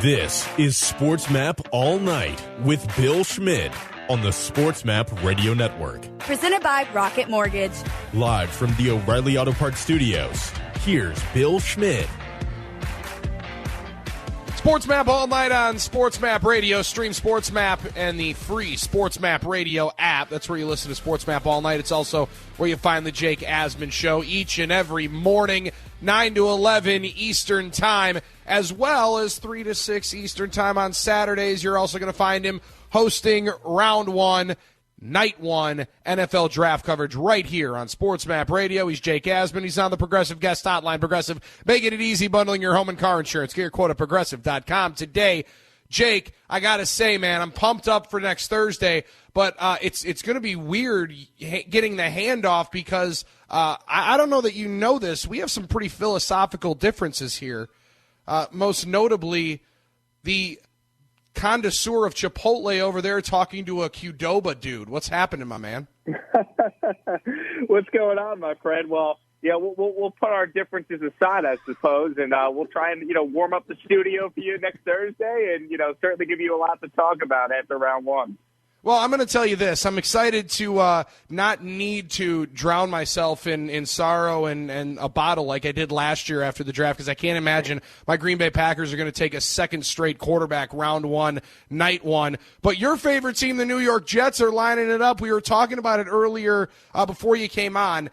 This is SportsMap All Night with Bill Schmid on the SportsMap Radio Network. Presented by Rocket Mortgage. Live from the O'Reilly Auto Parts Studios, here's Bill Schmid. SportsMap All Night on SportsMap Radio. Stream SportsMap and the free SportsMap Radio app. That's where you listen to SportsMap All Night. It's also where you find the Jake Asman Show each and every morning, 9 to 11 Eastern Time, as well as 3 to 6 Eastern Time on Saturdays. You're also going to find him hosting Round 1, Night 1 NFL Draft coverage right here on SportsMap Radio. He's Jake Asman. He's on the Progressive Guest Hotline. Progressive, making it easy bundling your home and car insurance. Get your quote at Progressive.com today. Jake, I got to say, man, I'm pumped up for next Thursday, but it's going to be weird getting the handoff because I don't know that you know this. We have some pretty philosophical differences here, most notably the connoisseur of Chipotle over there talking to a Qdoba dude. What's happening, my man? What's going on, my friend? Well, yeah, we'll put our differences aside, I suppose, and we'll try and warm up the studio for you next Thursday, and certainly give you a lot to talk about after round one. Well, I'm going to tell you this. I'm excited to not need to drown myself in sorrow and a bottle like I did last year after the draft, because I can't imagine my Green Bay Packers are going to take a second straight quarterback round 1, night 1. But your favorite team, the New York Jets, are lining it up. We were talking about it earlier before you came on.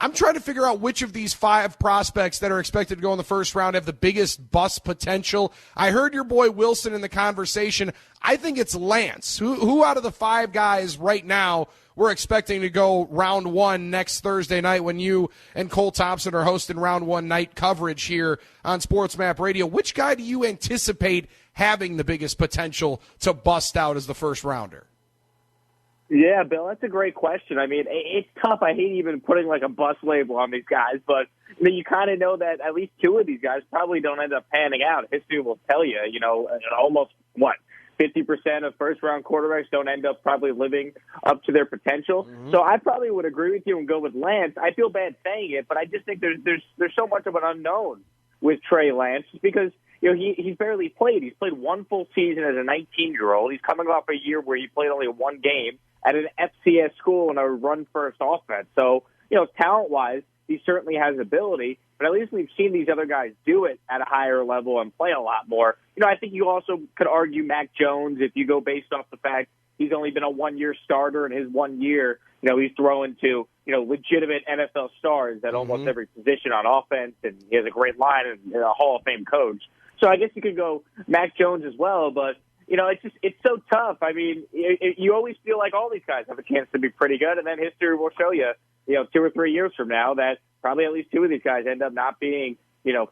I'm trying to figure out which of these 5 prospects that are expected to go in the first round have the biggest bust potential. I heard your boy Wilson in the conversation. I think it's Lance. Who out of the 5 guys right now we're expecting to go round 1 next Thursday night when you and Cole Thompson are hosting round 1 night coverage here on SportsMap Radio? Which guy do you anticipate having the biggest potential to bust out as the first rounder? Yeah, Bill, that's a great question. I mean, it's tough. I hate even putting like a bus label on these guys, but you kind of know that at least 2 of these guys probably don't end up panning out. History will tell you, almost 50% of first-round quarterbacks don't end up probably living up to their potential. Mm-hmm. So I probably would agree with you and go with Lance. I feel bad saying it, but I just think there's so much of an unknown with Trey Lance because he's barely played. He's played 1 full season as a 19-year-old. He's coming off a year where he played only 1 game at an FCS school in a run-first offense. So, talent-wise, he certainly has ability, but at least we've seen these other guys do it at a higher level and play a lot more. I think you also could argue Mac Jones if you go based off the fact he's only been a 1-year starter in his 1 year. He's throwing to, legitimate NFL stars at almost every position on offense, and he has a great line and a Hall of Fame coach. So I guess you could go Mac Jones as well, but it's so tough. I mean, you always feel like all these guys have a chance to be pretty good, and then history will show you, 2 or 3 years from now that probably at least 2 of these guys end up not being,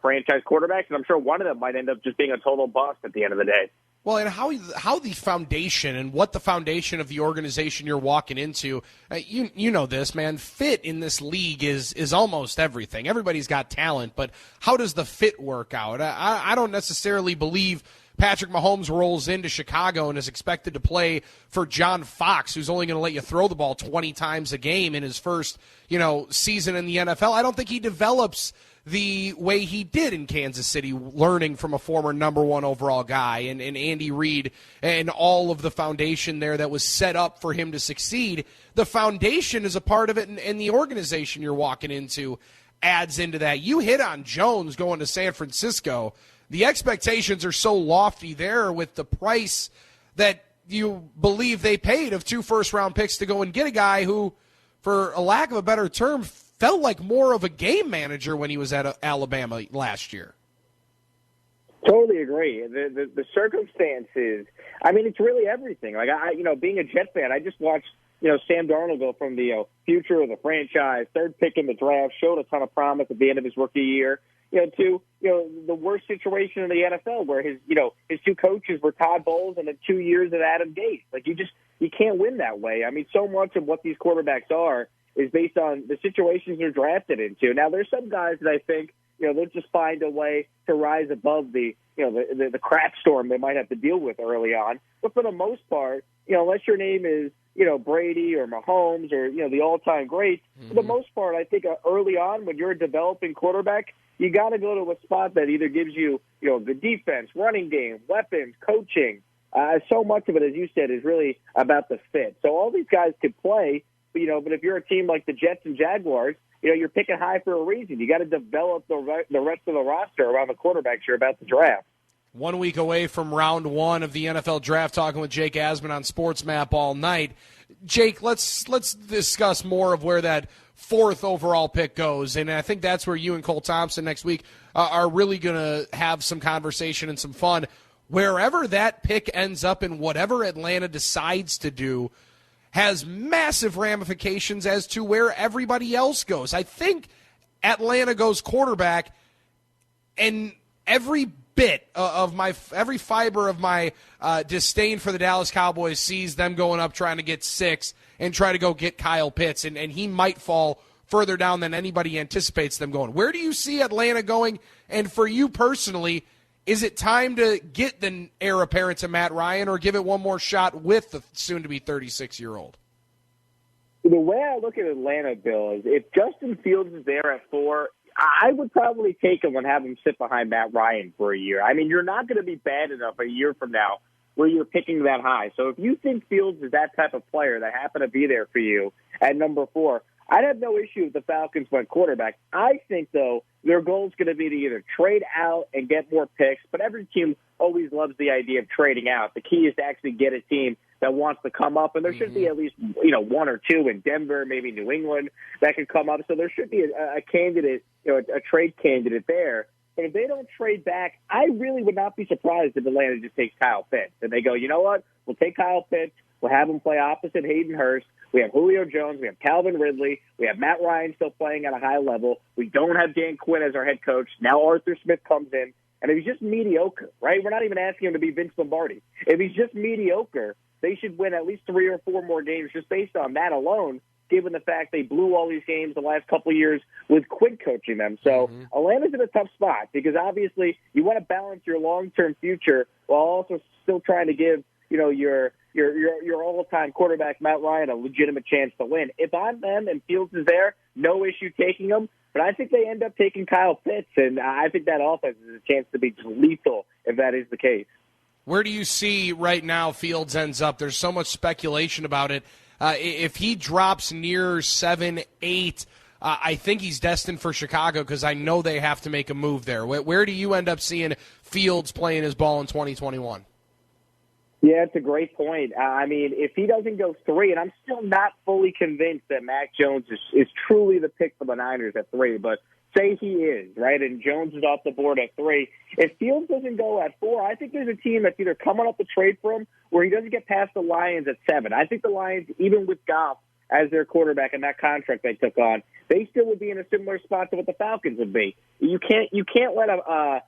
franchise quarterbacks, and I'm sure one of them might end up just being a total bust at the end of the day. Well, and how the foundation and what the foundation of the organization you're walking into, you know this, man, fit in this league is almost everything. Everybody's got talent, but how does the fit work out? I don't necessarily believe Patrick Mahomes rolls into Chicago and is expected to play for John Fox, who's only going to let you throw the ball 20 times a game in his first, season in the NFL. I don't think he develops the way he did in Kansas City, learning from a former number 1 overall guy and Andy Reid and all of the foundation there that was set up for him to succeed. The foundation is a part of it, and the organization you're walking into adds into that. You hit on Jones going to San Francisco. The expectations are so lofty there with the price that you believe they paid of 2 first-round picks to go and get a guy who, for a lack of a better term, felt like more of a game manager when he was at Alabama last year. Totally agree. The circumstances, I mean, it's really everything. Like, being a Jet fan, I just watched, Sam Darnold go from the future of the franchise, 3rd pick in the draft, showed a ton of promise at the end of his rookie year, to the worst situation in the NFL where his 2 coaches were Todd Bowles and then 2 years of Adam Gase. Like, you can't win that way. I mean, so much of what these quarterbacks are is based on the situations they're drafted into. Now, there's some guys that I think, they'll just find a way to rise above the crap storm they might have to deal with early on. But for the most part, unless your name is, Brady or Mahomes or, the all-time greats. For the most part, I think early on when you're a developing quarterback, you got to go to a spot that either gives you, the defense, running game, weapons, coaching. So much of it, as you said, is really about the fit. So all these guys could play, but if you're a team like the Jets and Jaguars, you're picking high for a reason. You got to develop the rest of the roster around the quarterbacks you're about to draft. 1 week away from round one of the NFL draft, talking with Jake Asman on SportsMap All Night. Jake, let's discuss more of where that fourth overall pick goes, and I think that's where you and Cole Thompson next week are really going to have some conversation and some fun. Wherever that pick ends up and whatever Atlanta decides to do has massive ramifications as to where everybody else goes. I think Atlanta goes quarterback, and every bit of every fiber of my disdain for the Dallas Cowboys sees them going up trying to get 6 and try to go get Kyle Pitts, and he might fall further down than anybody anticipates them going. Where do you see Atlanta going? And for you personally, is it time to get the heir apparent to Matt Ryan or give it one more shot with the soon-to-be 36-year-old? The way I look at Atlanta, Bill, is if Justin Fields is there at 4, I would probably take him and have him sit behind Matt Ryan for a year. I mean, you're not going to be bad enough a year from now where you're picking that high. So if you think Fields is that type of player that happened to be there for you at number 4, I'd have no issue if the Falcons went quarterback. I think, though, their goal is going to be to either trade out and get more picks, but every team always loves the idea of trading out. The key is to actually get a team that wants to come up, and there should be at least 1 or 2 in Denver, maybe New England, that could come up. So there should be a candidate, a trade candidate there. But if they don't trade back, I really would not be surprised if Atlanta just takes Kyle Pitts. And they go, you know what, we'll take Kyle Pitts, we'll have him play opposite Hayden Hurst. We have Julio Jones, we have Calvin Ridley, we have Matt Ryan still playing at a high level. We don't have Dan Quinn as our head coach. Now Arthur Smith comes in. And if he's just mediocre, right, we're not even asking him to be Vince Lombardi. If he's just mediocre, they should win at least 3 or 4 more games just based on that alone, given the fact they blew all these games the last couple of years with Quinn coaching them. So Atlanta's in a tough spot because obviously you want to balance your long-term future while also still trying to give, your all-time quarterback, Matt Ryan, a legitimate chance to win. If I'm them and Fields is there, no issue taking him. But I think they end up taking Kyle Pitts, and I think that offense has a chance to be lethal if that is the case. Where do you see right now Fields ends up? There's so much speculation about it. If he drops near 7, 8, I think he's destined for Chicago because I know they have to make a move there. Where do you end up seeing Fields playing his ball in 2021? Yeah, it's a great point. I mean, if he doesn't go 3, and I'm still not fully convinced that Mac Jones is truly the pick for the Niners at 3, but say he is, right, and Jones is off the board at 3. If Fields doesn't go at 4, I think there's a team that's either coming up to trade for him or he doesn't get past the Lions at 7. I think the Lions, even with Goff as their quarterback and that contract they took on, they still would be in a similar spot to what the Falcons would be. You can't let a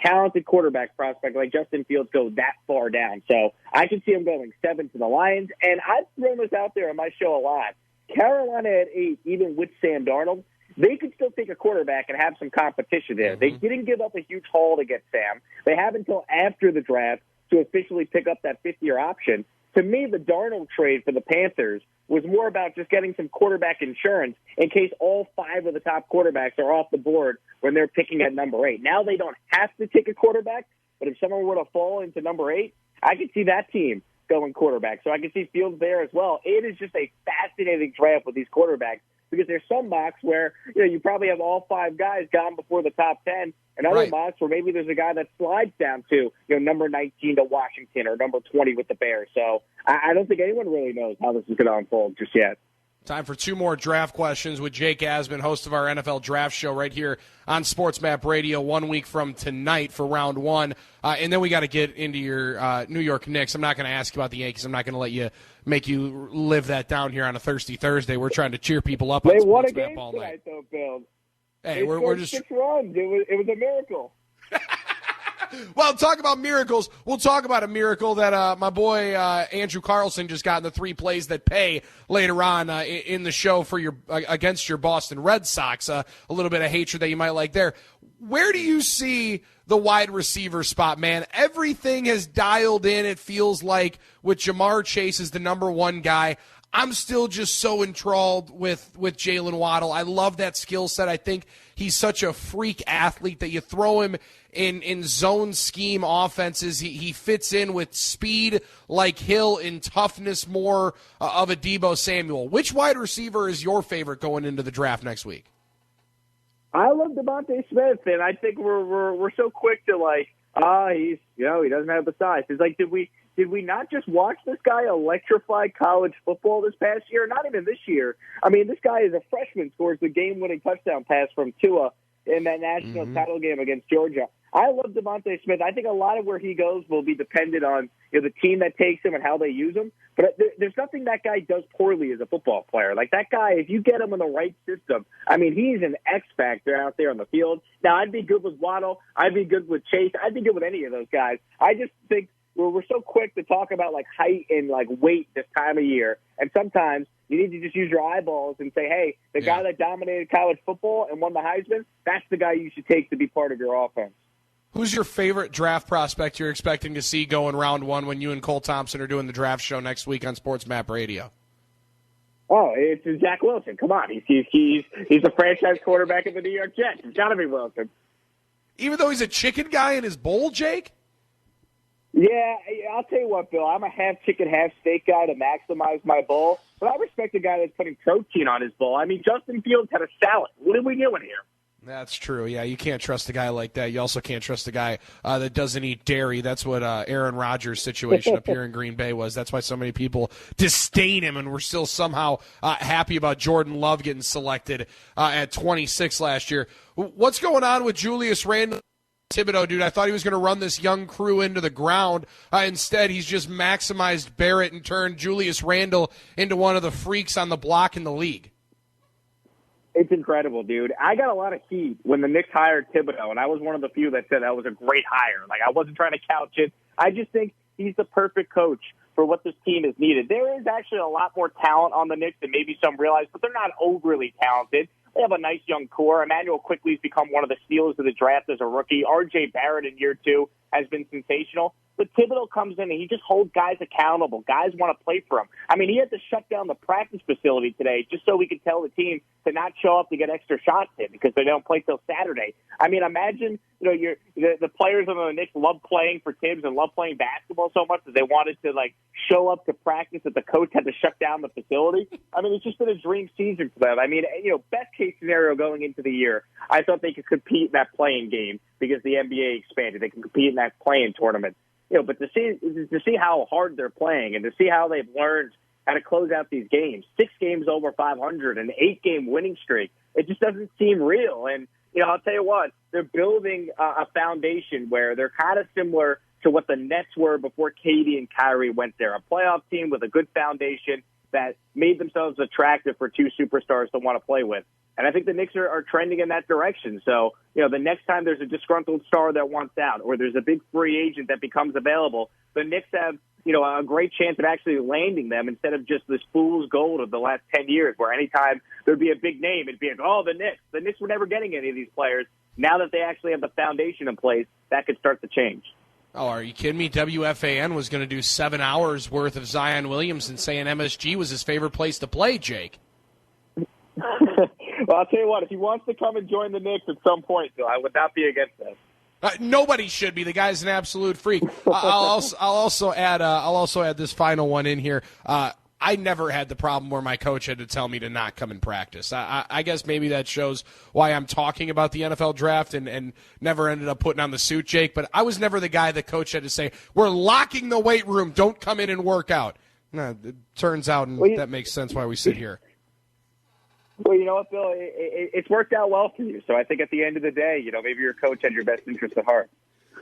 talented quarterback prospect like Justin Fields go that far down. So I can see him going 7 to the Lions. And I've thrown this out there on my show a lot. Carolina at 8, even with Sam Darnold, they could still take a quarterback and have some competition there. They didn't give up a huge haul to get Sam. They have until after the draft to officially pick up that 5th-year option. To me, the Darnold trade for the Panthers was more about just getting some quarterback insurance in case all 5 of the top quarterbacks are off the board when they're picking at number 8. Now they don't have to take a quarterback, but if someone were to fall into number 8, I could see that team going quarterback. So I can see Fields there as well. It is just a fascinating draft with these quarterbacks because there's some mocks where you probably have all 5 guys gone before the top 10, and other mocks where maybe there's a guy that slides down to number 19 to Washington or number 20 with the Bears. So I don't think anyone really knows how this is going to unfold just yet. Time for 2 more draft questions with Jake Asman, host of our NFL Draft Show right here on SportsMap Radio 1 week from tonight for round 1. And then we got to get into your New York Knicks. I'm not going to ask you about the Yankees. I'm not going to make you live that down here on a thirsty Thursday. We're trying to cheer people up on SportsMap all night. They won a game tonight, though, Bill. Hey, we're just 6 runs. It was a miracle. Well, talk about miracles. We'll talk about a miracle that my boy Andrew Carlson just got in the 3 plays that pay later on in the show for your against your Boston Red Sox. A little bit of hatred that you might like there. Where do you see the wide receiver spot, man? Everything has dialed in, it feels like, with Jamar Chase as the number 1 guy. I'm still just so enthralled with Jalen Waddle. I love that skill set. I think he's such a freak athlete that you throw him in zone scheme offenses. He fits in with speed like Hill and toughness more of a Deebo Samuel. Which wide receiver is your favorite going into the draft next week? I love Devontae Smith, and I think we're so quick to he's he doesn't have the size. It's like, did we not just watch this guy electrify college football this past year? Not even this year. I mean, this guy is a freshman, scores the game-winning touchdown pass from Tua in that national title game against Georgia. I love Devontae Smith. I think a lot of where he goes will be dependent on the team that takes him and how they use him. But there's nothing that guy does poorly as a football player. Like, that guy, if you get him in the right system, I mean, he's an X factor out there on the field. Now, I'd be good with Waddle. I'd be good with Chase. I'd be good with any of those guys. I just think we're so quick to talk about height and weight this time of year, and sometimes you need to just use your eyeballs and say, hey, the guy that dominated college football and won the Heisman, that's the guy you should take to be part of your offense. Who's your favorite draft prospect you're expecting to see go in round 1 when you and Cole Thompson are doing the draft show next week on SportsMap Radio? Oh, it's Zach Wilson. Come on, he's the franchise quarterback of the New York Jets. It's got to be Wilson. Even though he's a chicken guy in his bowl, Jake? Yeah, I'll tell you what, Bill. I'm a half chicken, half steak guy to maximize my bowl, but I respect a guy that's putting protein on his bowl. I mean, Justin Fields had a salad. What are we doing here? That's true. Yeah, you can't trust a guy like that. You also can't trust a guy that doesn't eat dairy. That's what Aaron Rodgers' situation up here in Green Bay was. That's why so many people disdain him, and we're still somehow happy about Jordan Love getting selected at 26 last year. What's going on with Julius Randle? Thibodeau, dude, I thought he was going to run this young crew into the ground. Instead, he's just maximized Barrett and turned Julius Randle into one of the freaks on the block in the league. It's incredible, dude. I got a lot of heat when the Knicks hired Thibodeau, and I was one of the few that said that was a great hire. I wasn't trying to couch it. I just think he's the perfect coach for what this team is needed. There is actually a lot more talent on the Knicks than maybe some realize, but they're not overly talented. They have a nice young core. Emmanuel Quickley's become one of the steals of the draft as a rookie. R.J. Barrett in year 2 has been sensational. But Thibodeau comes in and he just holds guys accountable. Guys want to play for him. I mean, he had to shut down the practice facility today just so we could tell the team to not show up to get extra shots in because they don't play till Saturday. I mean, imagine, the players on the Knicks love playing for Tibbs and love playing basketball so much that they wanted to show up to practice that the coach had to shut down the facility. I mean, it's just been a dream season for them. I mean, best case scenario going into the year, I thought they could compete in that playing game because the NBA expanded. They can compete in that playing tournament. But to see how hard they're playing and to see how they've learned how to close out these games, 6 games over 500, an 8-game winning streak, it just doesn't seem real. And, I'll tell you what, they're building a foundation where they're kind of similar to what the Nets were before KD and Kyrie went there, a playoff team with a good foundation that made themselves attractive for 2 superstars to want to play with. And I think the Knicks are trending in that direction. So, the next time there's a disgruntled star that wants out or there's a big free agent that becomes available, the Knicks have, a great chance of actually landing them instead of just this fool's gold of the last 10 years where anytime there'd be a big name, it'd be the Knicks. The Knicks were never getting any of these players. Now that they actually have the foundation in place, that could start to change. Oh, are you kidding me? WFAN was going to do 7 hours worth of Zion Williamson saying MSG was his favorite place to play, Jake. Well, I'll tell you what, if he wants to come and join the Knicks at some point, I would not be against that. Nobody should be. The guy's an absolute freak. I'll also add this final one in here. I never had the problem where my coach had to tell me to not come and practice. I guess maybe that shows why I'm talking about the NFL draft and never ended up putting on the suit, Jake. But I was never the guy the coach had to say, we're locking the weight room, don't come in and work out. No, it turns out, and that makes sense why we sit here. Well, you know what, Bill? It's worked out well for you. So I think at the end of the day, maybe your coach had your best interest at heart.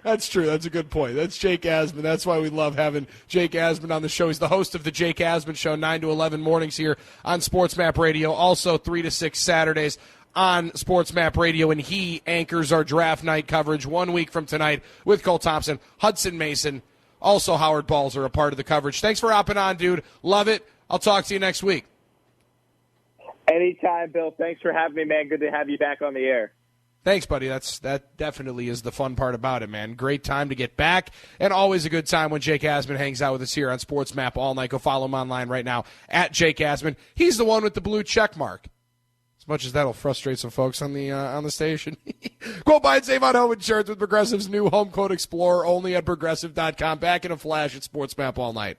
That's true. That's a good point. That's Jake Asman. That's why we love having Jake Asman on the show. He's the host of the Jake Asman Show, 9 to 11 mornings here on SportsMap Radio. Also 3 to 6 Saturdays on SportsMap Radio, and he anchors our draft night coverage 1 week from tonight with Cole Thompson. Hudson Mason, also Howard Balls are a part of the coverage. Thanks for hopping on, dude. Love it. I'll talk to you next week. Anytime, Bill. Thanks for having me, man. Good to have you back on the air. Thanks, buddy. That definitely is the fun part about it, man. Great time to get back, and always a good time when Jake Asman hangs out with us here on SportsMap All Night. Go follow him online right now at Jake Asman. He's the one with the blue check mark. As much as that'll frustrate some folks on the station. Go buy and save on home insurance with Progressive's new Home Quote Explorer, only at Progressive.com. Back in a flash at SportsMap All Night.